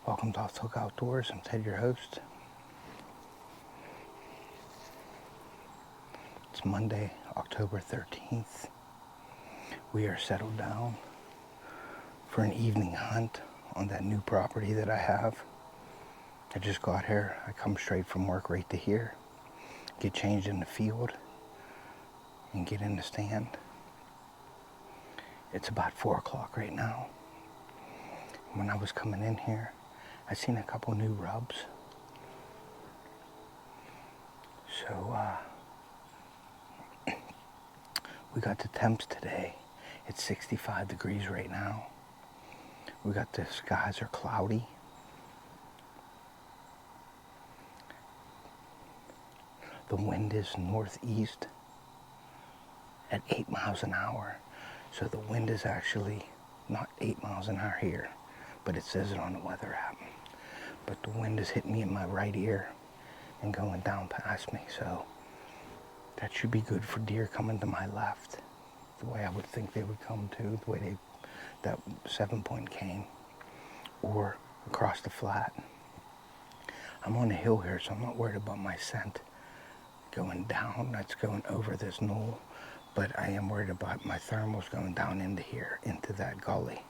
Welcome to Off the Hook Outdoors. I'm Ted, your host. It's Monday, October 13th. We are settled down for an evening hunt on that new property that I have. I just got here. I come straight from work right to here, get changed in the field, and get in the stand. It's about 4 o'clock right now. When I was coming in here, I seen a couple new rubs. So we got the temps today. It's 65 degrees right now. We got the skies are cloudy. The wind is northeast at 8 miles an hour. So the wind is actually not 8 miles an hour here, but it says it on the weather app. But the wind is hitting me in my right ear and going down past me, so that should be good for deer coming to my left, the way I would think they would come to, the way that 7-point came, or across the flat. I'm on a hill here, so I'm not worried about my scent going down. That's going over this knoll, but I am worried about my thermals going down into here, into that gully.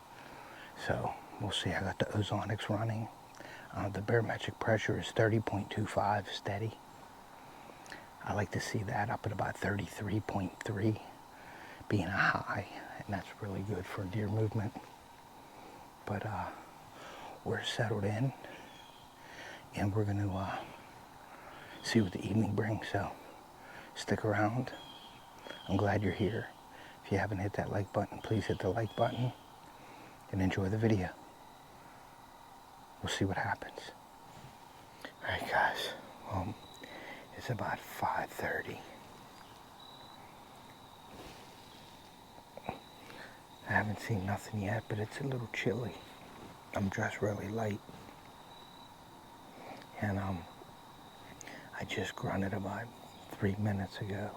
So we'll see. I got the ozonics running. The barometric pressure is 30.25 steady. I like to see that up at about 33.3 being a high, and that's really good for deer movement. But we're settled in, and we're going to see what the evening brings, so stick around. I'm glad you're here. If you haven't hit that like button, please hit the like button and enjoy the video. We'll see what happens. Alright guys, well, it's about 5:30. I haven't seen nothing yet, but it's a little chilly. I'm dressed really light. And I just grunted about 3 minutes ago,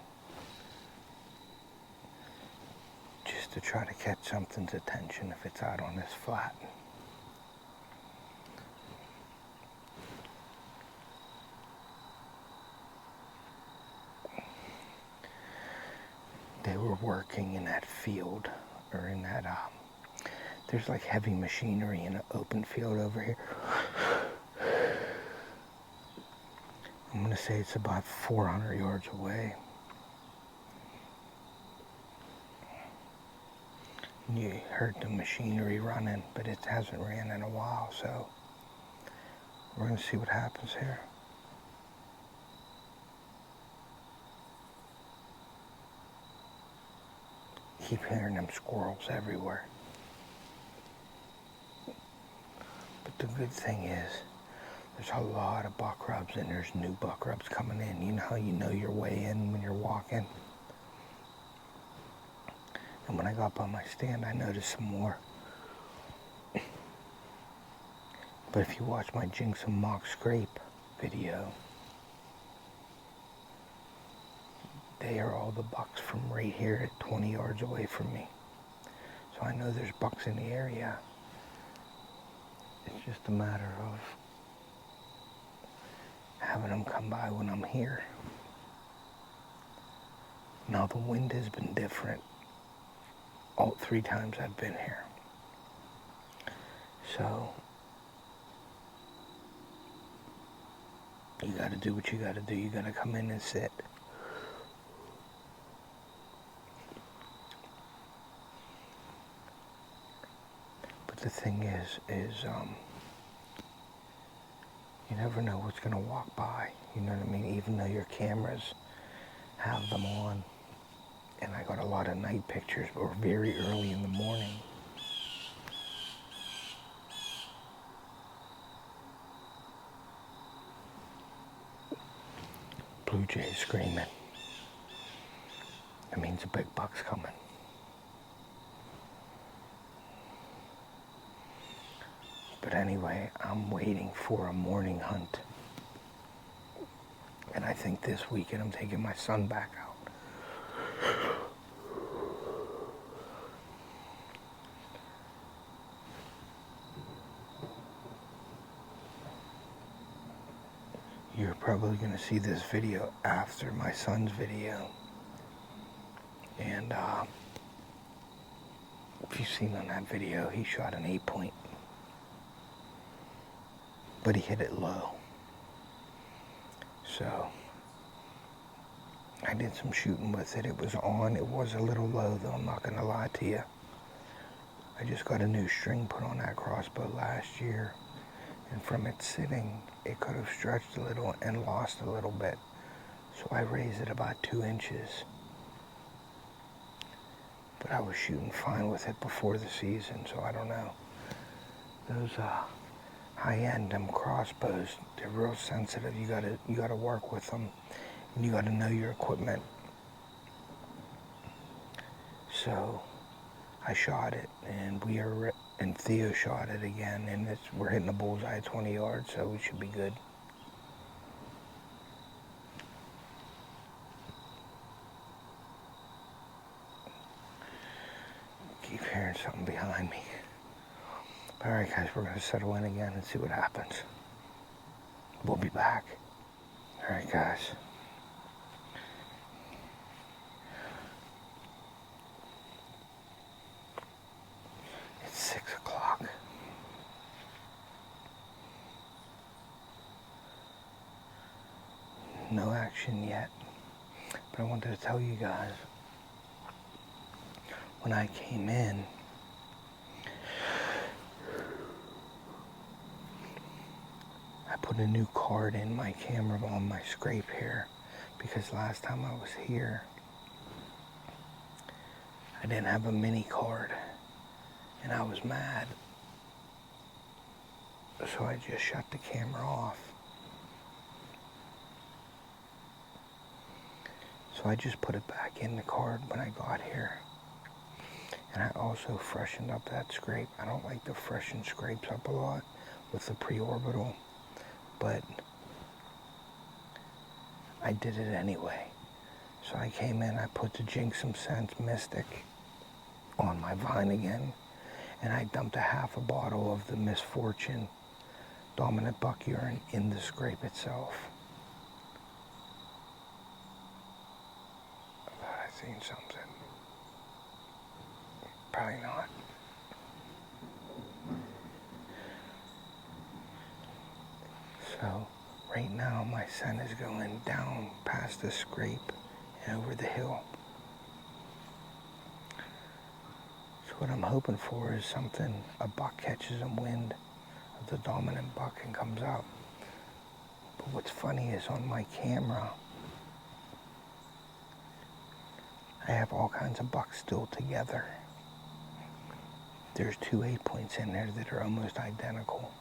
just to try to catch something's attention if it's out on this flat. They were working in that field, or in that, there's like heavy machinery in an open field over here. I'm going to say it's about 400 yards away. You heard the machinery running, but it hasn't ran in a while, so we're going to see what happens here. Keep hearing them squirrels everywhere. But the good thing is, there's a lot of buck rubs, and there's new buck rubs coming in. You know how you know your way in when you're walking? And when I got up on my stand, I noticed some more. But if you watch my Jinx and Mock Scrape video, they are all the bucks from right here at 20 yards away from me. So I know there's bucks in the area. It's just a matter of having them come by when I'm here. Now the wind has been different all 3 times I've been here. So you gotta do what you gotta do. You gotta come in and sit. But the thing is you never know what's gonna walk by. You know what I mean? Even though your cameras have them on, and I got a lot of night pictures, but we're very early in the morning. Blue jay screaming. That means a big buck's coming. But anyway, I'm waiting for a morning hunt. And I think this weekend I'm taking my son back out. you're probably going to see this video after my son's video. And if you've seen on that video, he shot an 8-point, but he hit it low. So I did some shooting with it. It was on. It was a little low, though, I'm not going to lie to you. I just got a new string put on that crossbow last year, and from it sitting, it could have stretched a little and lost a little bit. So I raised it about 2 inches. But I was shooting fine with it before the season, so I don't know. Those high-end crossbows, they're real sensitive. You gotta work with them, and you gotta know your equipment. So I shot it, and and Theo shot it again, and we're hitting the bullseye at 20 yards, so we should be good. Keep hearing something behind me. All right, guys, we're gonna settle in again and see what happens. We'll be back. All right, guys. It's 6 o'clock. No action yet, but I wanted to tell you guys, when I came in, I put a new card in my camera on my scrape here, because last time I was here, I didn't have a mini card, and I was mad. So I just shut the camera off. So I just put it back in the card when I got here. And I also freshened up that scrape. I don't like to freshen scrapes up a lot with the pre-orbital, but I did it anyway. So I came in, I put the Jinx Some Sense Mystic on my vine again, and I dumped a half a bottle of the Misfortune Dominant Buck Urine in the scrape itself. I thought I seen something. Probably not. So right now my scent is going down past the scrape and over the hill. So what I'm hoping for is something, a buck catches a wind of the dominant buck and comes out. But what's funny is on my camera, I have all kinds of bucks still together. There's 2 8-points in there that are almost identical.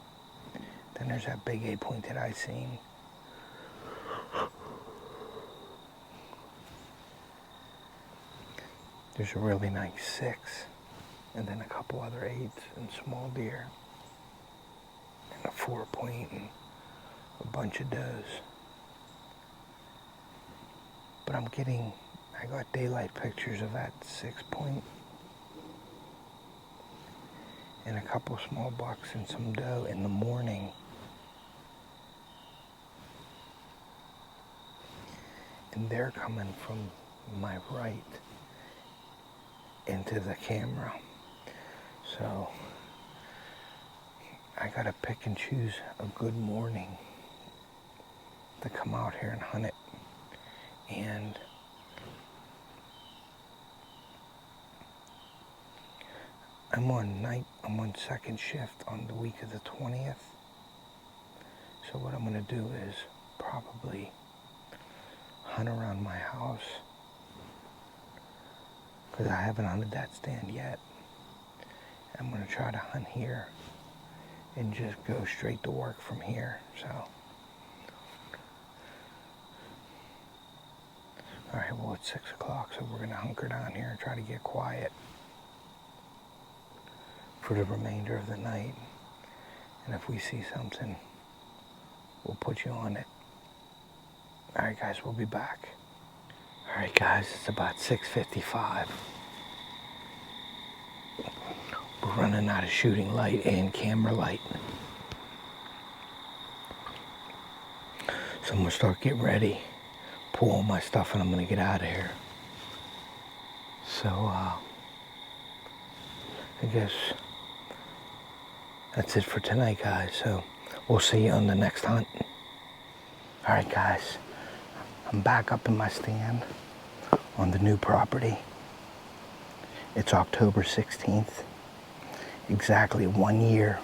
Then there's that big 8-point that I seen. There's a really nice 6, and then a couple other 8s and small deer, and a 4-point and a bunch of does. But I got daylight pictures of that 6-point. And a couple small bucks and some doe in the morning. And they're coming from my right into the camera. So I gotta pick and choose a good morning to come out here and hunt it. And I'm on second shift on the week of the 20th. So what I'm gonna do is probably hunt around my house, because I haven't hunted that stand yet. I'm gonna try to hunt here and just go straight to work from here. So, all right, well, it's 6 o'clock, so we're gonna hunker down here and try to get quiet for the remainder of the night. And if we see something, we'll put you on it. All right, guys, we'll be back. All right, guys, it's about 6:55. We're running out of shooting light and camera light. So So I'm gonna start getting ready, pull all my stuff, and I'm gonna get out of here. So I guess that's it for tonight, guys. So we'll see you on the next hunt. All right, guys, I'm back up in my stand on the new property. It's October 16th, exactly 1 year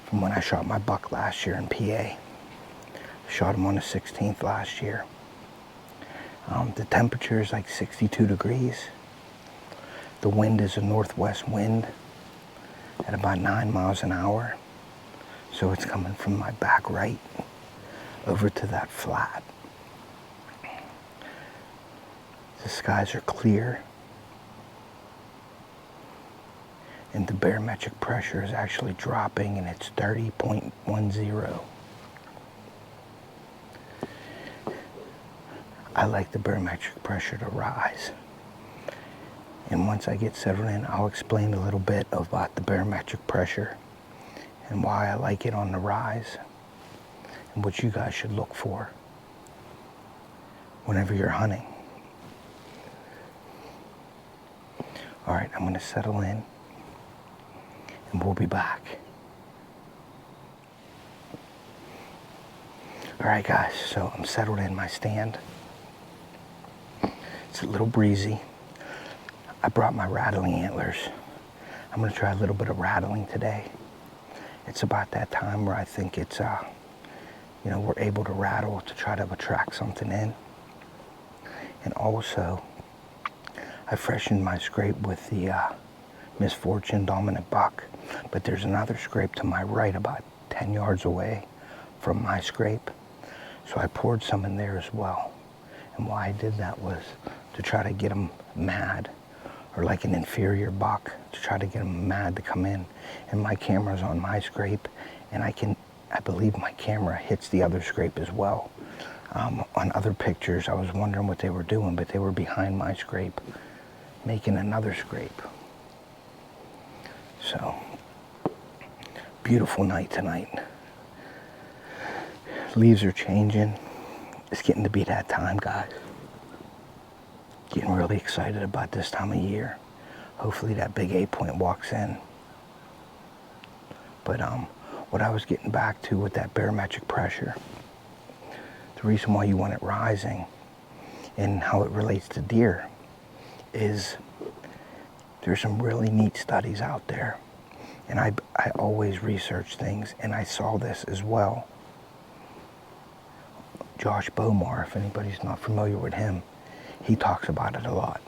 from when I shot my buck last year in PA. Shot him on the 16th last year. The temperature is like 62 degrees. The wind is a northwest wind at about 9 miles an hour. So it's coming from my back right over to that flat. The skies are clear. And the barometric pressure is actually dropping, and it's 30.10. I like the barometric pressure to rise. And once I get settled in, I'll explain a little bit about the barometric pressure and why I like it on the rise and what you guys should look for whenever you're hunting. All right, I'm going to settle in, and we'll be back. All right, guys, so I'm settled in my stand. It's a little breezy. I brought my rattling antlers. I'm gonna try a little bit of rattling today. It's about that time where I think it's, we're able to rattle to try to attract something in. And also, I freshened my scrape with the Misfortune Dominant Buck, but there's another scrape to my right about 10 yards away from my scrape. So I poured some in there as well. And why I did that was to try to get them mad, or like an inferior buck, to try to get them mad to come in. And my camera's on my scrape, and I believe my camera hits the other scrape as well. On other pictures, I was wondering what they were doing, but they were behind my scrape, making another scrape. So, beautiful night tonight. Leaves are changing. It's getting to be that time, guys. Getting really excited about this time of year. Hopefully that big 8-point walks in. But what I was getting back to with that barometric pressure, the reason why you want it rising and how it relates to deer is there's some really neat studies out there. And I always research things, and I saw this as well. Josh Bomar, if anybody's not familiar with him, he talks about it a lot.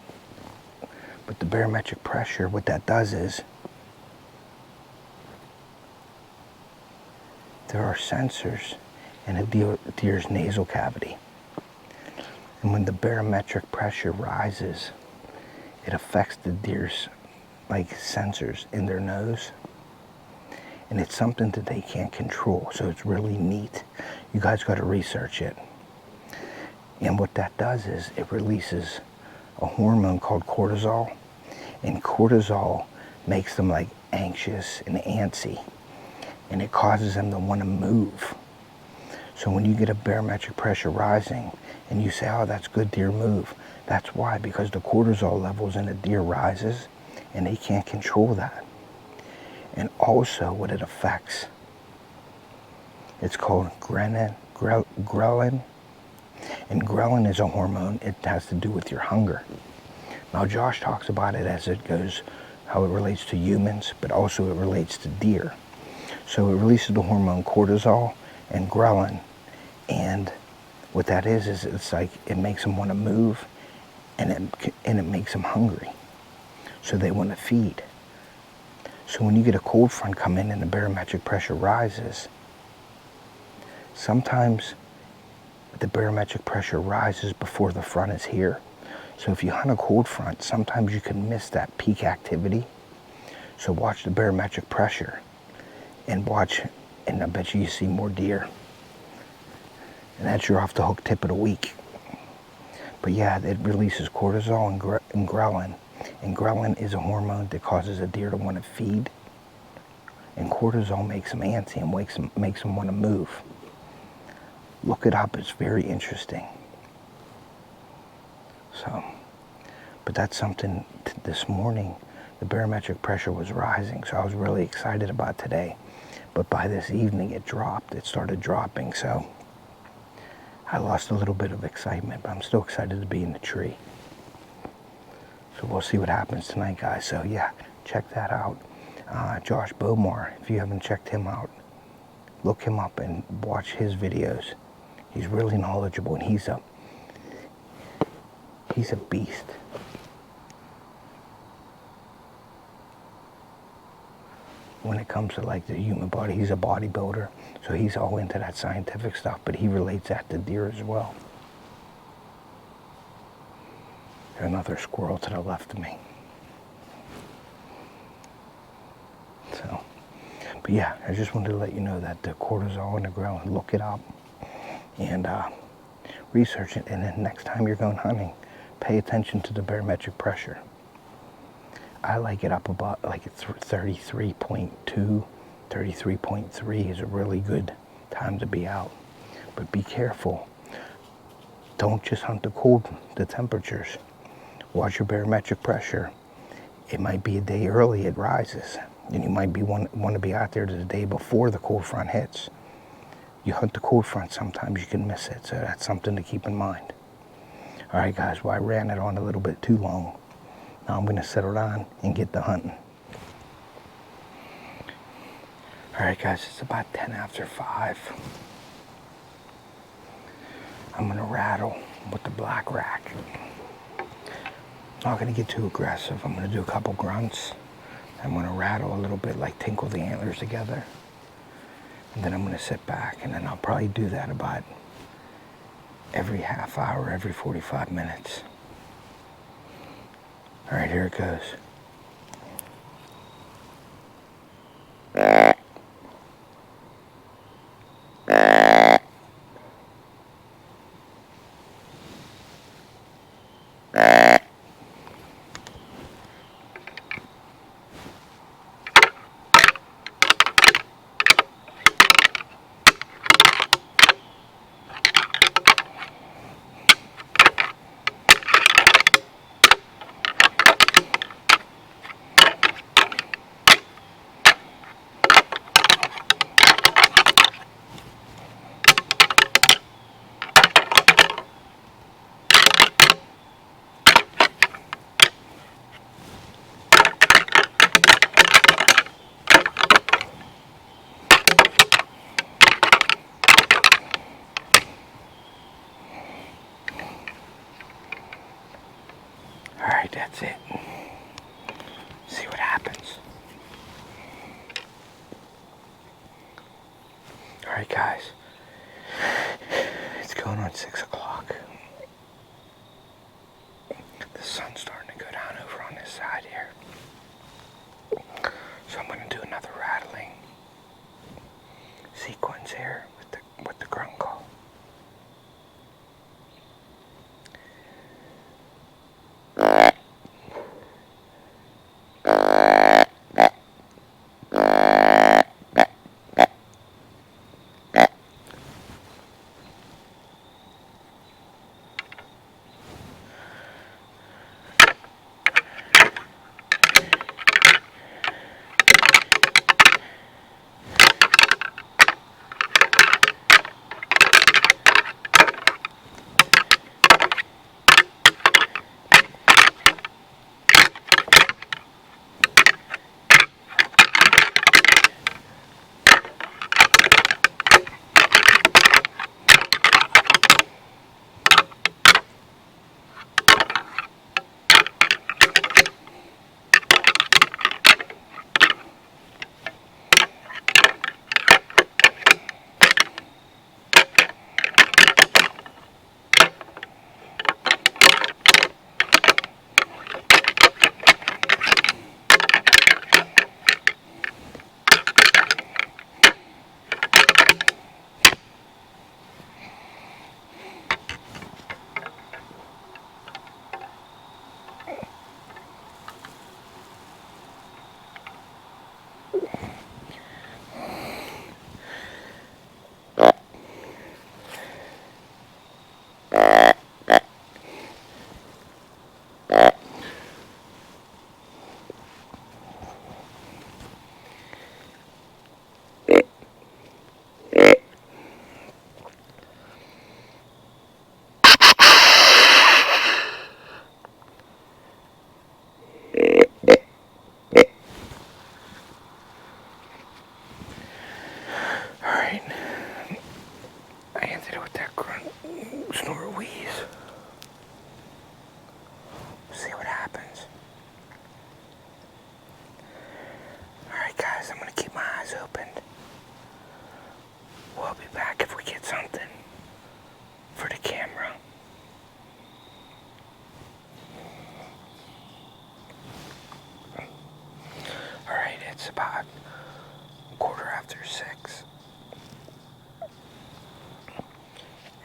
But the barometric pressure, what that does is, there are sensors in a deer's nasal cavity. And when the barometric pressure rises, it affects the deer's sensors in their nose. And it's something that they can't control, so it's really neat. You guys got to research it. And what that does is it releases a hormone called cortisol, and cortisol makes them anxious and antsy, and it causes them to want to move. So when you get a barometric pressure rising and you say, oh, that's good, deer, move, that's why, because the cortisol levels in a deer rises and they can't control that. And also what it affects, it's called ghrelin. And ghrelin is a hormone. It has to do with your hunger. Now Josh talks about it as it goes, how it relates to humans, but also it relates to deer. So it releases the hormone cortisol and ghrelin. And what that is it's it makes them want to move, and it makes them hungry. So they want to feed. So when you get a cold front come in and the barometric pressure rises, sometimes the barometric pressure rises before the front is here. So if you hunt a cold front, sometimes you can miss that peak activity. So watch the barometric pressure and watch, and I bet you see more deer. And that's your off the hook tip of the week. But yeah, it releases cortisol and ghrelin. And ghrelin is a hormone that causes a deer to want to feed. And cortisol makes them antsy and makes them want to move. Look it up, it's very interesting. So, but that's something this morning, the barometric pressure was rising, so I was really excited about today. But by this evening it dropped, it started dropping, so I lost a little bit of excitement, but I'm still excited to be in the tree. So we'll see what happens tonight, guys. So yeah, check that out. Josh Bomar, if you haven't checked him out, look him up and watch his videos. He's really knowledgeable, and he's a beast. When it comes to like the human body, he's a bodybuilder, so he's all into that scientific stuff, but he relates that to deer as well. There's another squirrel to the left of me. So, but yeah, I just wanted to let you know that the cortisol in the ground, look it up and research it, and then next time you're going hunting, pay attention to the barometric pressure. I like it up about like it's 33.2, 33.3 is a really good time to be out. But be careful. Don't just hunt the temperatures. Watch your barometric pressure. It might be a day early it rises, and you might be want to be out there the day before the cold front hits. You hunt the cold front, sometimes you can miss it, so that's something to keep in mind. All right, guys, well, I ran it on a little bit too long. Now I'm going to settle down and get to hunting. All right, guys, it's about 10 after 5. I'm going to rattle with the black rack. Not going to get too aggressive. I'm going to do a couple grunts. I'm going to rattle a little bit, like tinkle the antlers together. And then I'm going to sit back, and then I'll probably do that about every half hour, every 45 minutes. All right, here it goes. All right, that's it. See what happens. All right, guys. It's going on 6 o'clock. The sun's starting to go down over on this side here. So I'm going to do another rattling sequence here with the grunt call.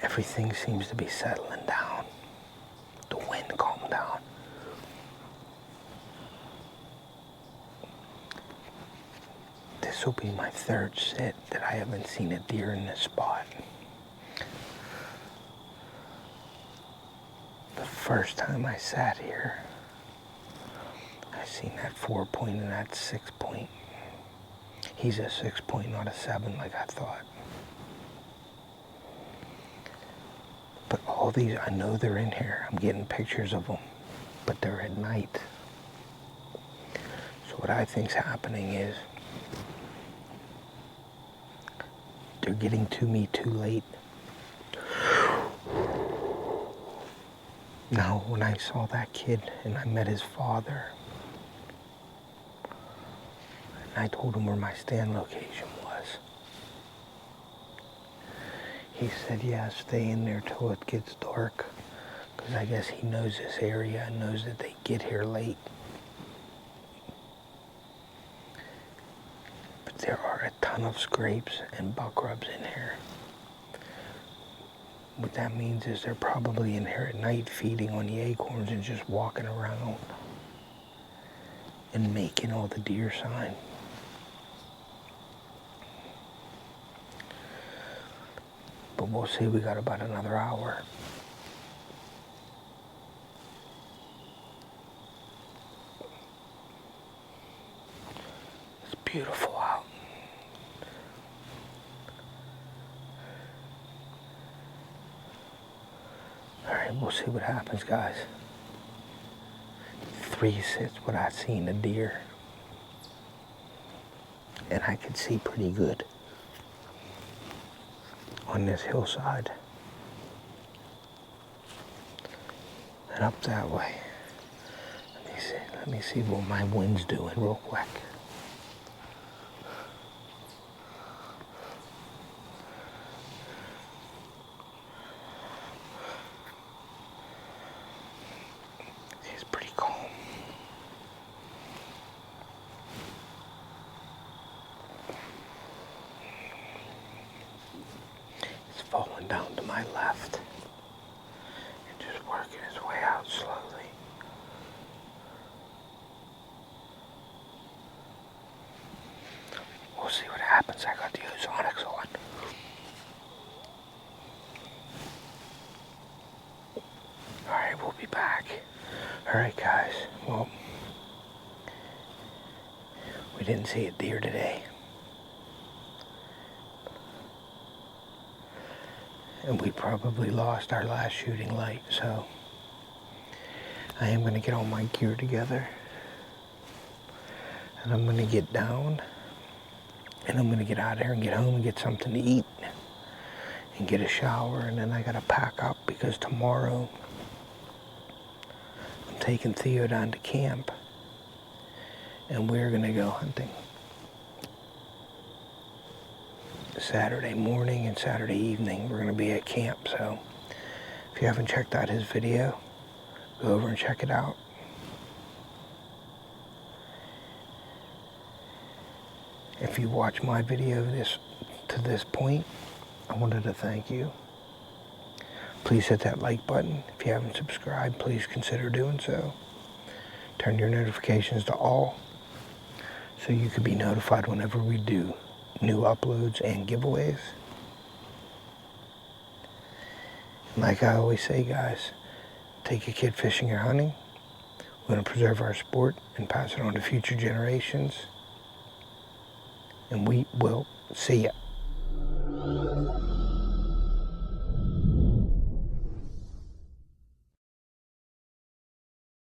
everything seems to be settling down. The wind calmed down. This will be my third sit that I haven't seen a deer in this spot. The first time I sat here, I seen that 4-point and that 6-point. He's a 6-point, not a 7 like I thought. But all these, I know they're in here. I'm getting pictures of them, but they're at night. So what I think's happening is they're getting to me too late. Now, when I saw that kid and I met his father, and I told him where my stand location was, he said, yeah, stay in there till it gets dark, because I guess he knows this area and knows that they get here late. But there are a ton of scrapes and buck rubs in here. What that means is they're probably in here at night feeding on the acorns and just walking around and making all the deer sign. But we'll see, we got about another hour. It's beautiful out. Alright, we'll see what happens, guys. 3 sits without seeing a deer. And I could see pretty good on this hillside. And up that way. Let me see what my wind's doing real quick. It's pretty calm. It's falling down to my left and just working its way out slowly. We'll see what happens. I got the ozonics on. Alright, we'll be back. Alright guys, well, we didn't see a deer today. And we probably lost our last shooting light, so I am going to get all my gear together. And I'm going to get down. And I'm going to get out of there and get home and get something to eat. And get a shower, and then I got to pack up because tomorrow I'm taking Theo down to camp. And we're going to go hunting. Saturday morning and Saturday evening we're going to be at camp, so if you haven't checked out his video, go over and check it out. If you watch my video to this point, I wanted to thank you. Please hit that like button. If you haven't subscribed, please consider doing so. Turn your notifications to all so you can be notified whenever we do new uploads and giveaways. And like I always say, guys, take a kid fishing or hunting. We're going to preserve our sport and pass it on to future generations. And we will see ya.